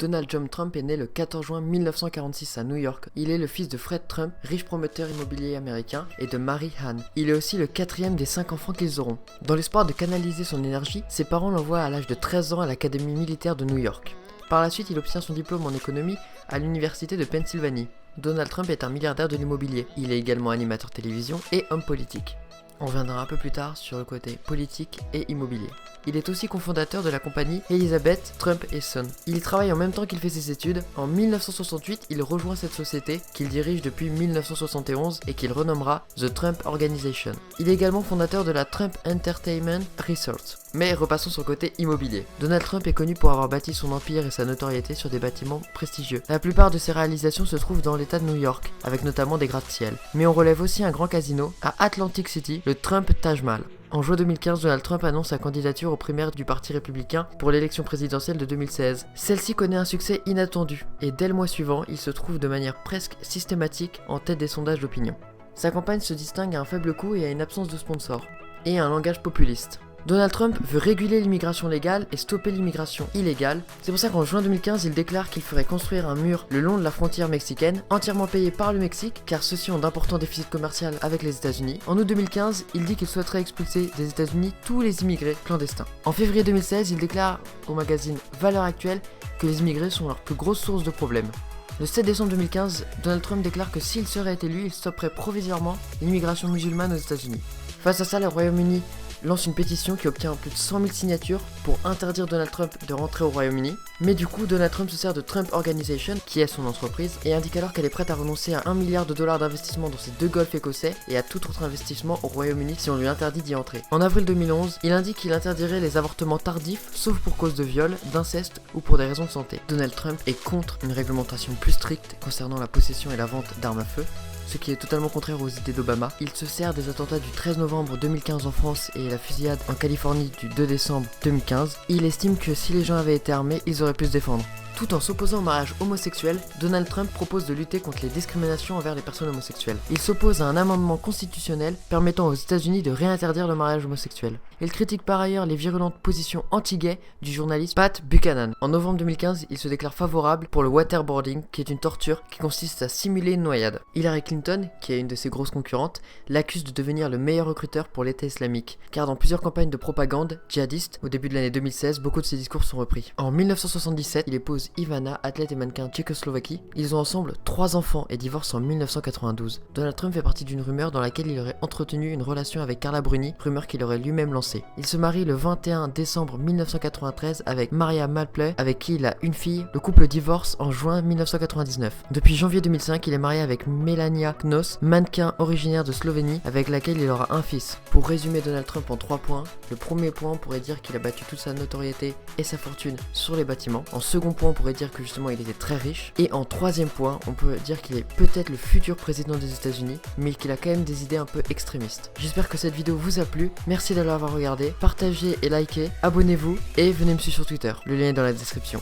Donald John Trump est né le 14 juin 1946 à New York. Il est le fils de Fred Trump, riche promoteur immobilier américain, et de Mary Ann. Il est aussi le quatrième des 5 enfants qu'ils auront. Dans l'espoir de canaliser son énergie, ses parents l'envoient à l'âge de 13 ans à l'académie militaire de New York. Par la suite, il obtient son diplôme en économie à l'université de Pennsylvanie. Donald Trump est un milliardaire de l'immobilier. Il est également animateur télévision et homme politique. On reviendra un peu plus tard sur le côté politique et immobilier. Il est aussi cofondateur de la compagnie Elizabeth Trump Son. Il y travaille en même temps qu'il fait ses études. En 1968, il rejoint cette société qu'il dirige depuis 1971 et qu'il renommera The Trump Organization. Il est également fondateur de la Trump Entertainment Resorts. Mais repassons sur le côté immobilier. Donald Trump est connu pour avoir bâti son empire et sa notoriété sur des bâtiments prestigieux. La plupart de ses réalisations se trouvent dans l'état de New York, avec notamment des gratte-ciel. Mais on relève aussi un grand casino à Atlantic City, le Trump Taj Mahal. En juin 2015, Donald Trump annonce sa candidature aux primaires du Parti républicain pour l'élection présidentielle de 2016. Celle-ci connaît un succès inattendu, et dès le mois suivant, il se trouve de manière presque systématique en tête des sondages d'opinion. Sa campagne se distingue à un faible coût et à une absence de sponsors, et à un langage populiste. Donald Trump veut réguler l'immigration légale et stopper l'immigration illégale. C'est pour ça qu'en juin 2015, il déclare qu'il ferait construire un mur le long de la frontière mexicaine, entièrement payé par le Mexique, car ceux-ci ont d'importants déficits commerciaux avec les États-Unis. En août 2015, il dit qu'il souhaiterait expulser des États-Unis tous les immigrés clandestins. En février 2016, il déclare au magazine Valeurs Actuelles que les immigrés sont leur plus grosse source de problèmes. Le 7 décembre 2015, Donald Trump déclare que s'il serait élu, il stopperait provisoirement l'immigration musulmane aux États-Unis. Face à ça, le Royaume-Uni lance une pétition qui obtient plus de 100 000 signatures pour interdire Donald Trump de rentrer au Royaume-Uni. Mais du coup, Donald Trump se sert de Trump Organization, qui est son entreprise, et indique alors qu'elle est prête à renoncer à $1 milliard d'investissement dans ses 2 golfs écossais et à tout autre investissement au Royaume-Uni si on lui interdit d'y entrer. En avril 2011, il indique qu'il interdirait les avortements tardifs, sauf pour cause de viol, d'inceste ou pour des raisons de santé. Donald Trump est contre une réglementation plus stricte concernant la possession et la vente d'armes à feu, ce qui est totalement contraire aux idées d'Obama. Il se sert des attentats du 13 novembre 2015 en France et la fusillade en Californie du 2 décembre 2015. Il estime que si les gens avaient été armés, ils auraient pu se défendre. Tout en s'opposant au mariage homosexuel, Donald Trump propose de lutter contre les discriminations envers les personnes homosexuelles. Il s'oppose à un amendement constitutionnel permettant aux États-Unis de réinterdire le mariage homosexuel. Il critique par ailleurs les virulentes positions anti-gays du journaliste Pat Buchanan. En novembre 2015, il se déclare favorable pour le waterboarding, qui est une torture qui consiste à simuler une noyade. Hillary Clinton, qui est une de ses grosses concurrentes, l'accuse de devenir le meilleur recruteur pour l'État islamique, car dans plusieurs campagnes de propagande djihadiste au début de l'année 2016, beaucoup de ses discours sont repris. En 1977, il épouse Ivana, athlète et mannequin Tchécoslovaquie. Ils ont ensemble 3 enfants et divorcent en 1992. Donald Trump fait partie d'une rumeur dans laquelle il aurait entretenu une relation avec Carla Bruni, rumeur qu'il aurait lui-même lancée. Il se marie le 21 décembre 1993 avec Maria Malplay, avec qui il a une fille. Le couple divorce en juin 1999. Depuis janvier 2005, il est marié avec Melania Knos, mannequin originaire de Slovénie, avec laquelle il aura un fils. Pour résumer Donald Trump en 3 points, le premier point, on pourrait dire qu'il a battu toute sa notoriété et sa fortune sur les bâtiments. En second point, on pourrait dire que justement il était très riche. Et en troisième point, on peut dire qu'il est peut-être le futur président des États-Unis, mais qu'il a quand même des idées un peu extrémistes. J'espère que cette vidéo vous a plu. Merci de l'avoir regardé. Partagez et likez, abonnez-vous et venez me suivre sur Twitter. Le lien est dans la description.